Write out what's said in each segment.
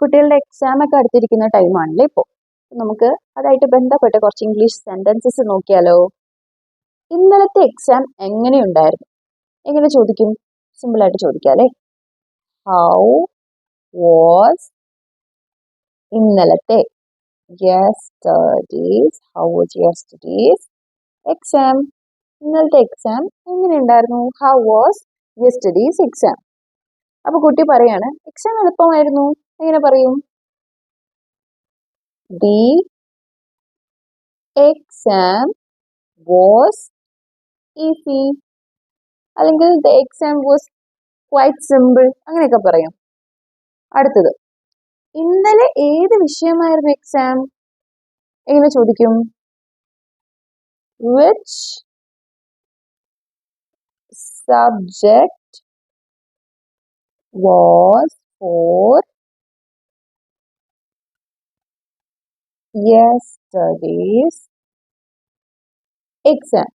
കുട്ടികളുടെ എക്സാം ഒക്കെ അടുത്തിരിക്കുന്ന ടൈമാണല്ലേ ഇപ്പോൾ. നമുക്ക് അതായിട്ട് ബന്ധപ്പെട്ട കുറച്ച് ഇംഗ്ലീഷ് സെന്റൻസസ് നോക്കിയാലോ. ഇന്നലത്തെ എക്സാം എങ്ങനെയുണ്ടായിരുന്നു? എങ്ങനെ ചോദിക്കും? സിമ്പിൾ ആയിട്ട് ചോദിക്കാം അല്ലേ. ഹൗ വാസ് ഇന്നലത്തെ ഹൗ വാസ് യെസ്റ്റർഡേസ് എക്സാം. ഇന്നലത്തെ എക്സാം എങ്ങനെയുണ്ടായിരുന്നു? How was yesterday's exam. അപ്പൊ കുട്ടി പറയാണ് എക്സാം എളുപ്പമായിരുന്നു. എങ്ങനെ പറയും? ദി എക്സാം വാസ് ഈസി, അല്ലെങ്കിൽ the exam was quite simple, അങ്ങനെയൊക്കെ പറയും. അടുത്തത്, ഇന്നലെ ഏത് വിഷയമായിരുന്നു എക്സാം? എങ്ങനെ ചോദിക്കും? Which subject was for yesterday's exam?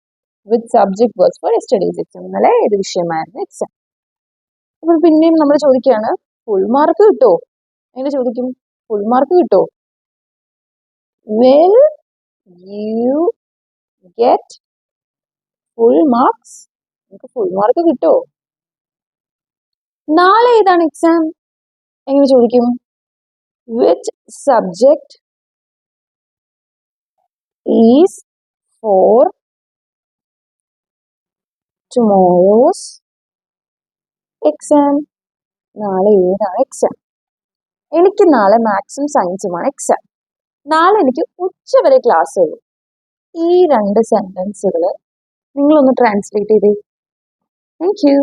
Which subject was for yesterday's exam? ഇന്നലെ ഏത് വിഷയമായിരുന്നു എക്സാം? അപ്പോൾ പിന്നെയും നമ്മൾ ചോദിക്കുകയാണ് ഫുൾ മാർക്ക് കിട്ടോ? എങ്ങനെ ചോദിക്കും? ഫുൾ മാർക്ക് കിട്ടോ? Will you get full marks? നിങ്ങൾക്ക് ഫുൾ മാർക്ക് കിട്ടോ? നാളെ ഏതാണ് എക്സാം? എങ്ങനെ ചോദിക്കും? Which subject is for tomorrow's exam? നാളെ ഏതാണ് എക്സാം? എനിക്ക് നാളെ മാത്സും സയൻസുമാണ് എക്സാം. നാളെ എനിക്ക് ഉച്ചവരെ ക്ലാസ് ഉള്ളൂ. ഈ രണ്ട് സെന്റൻസുകൾ നിങ്ങളൊന്ന് ട്രാൻസ്ലേറ്റ് ചെയ്തേ. Thank you.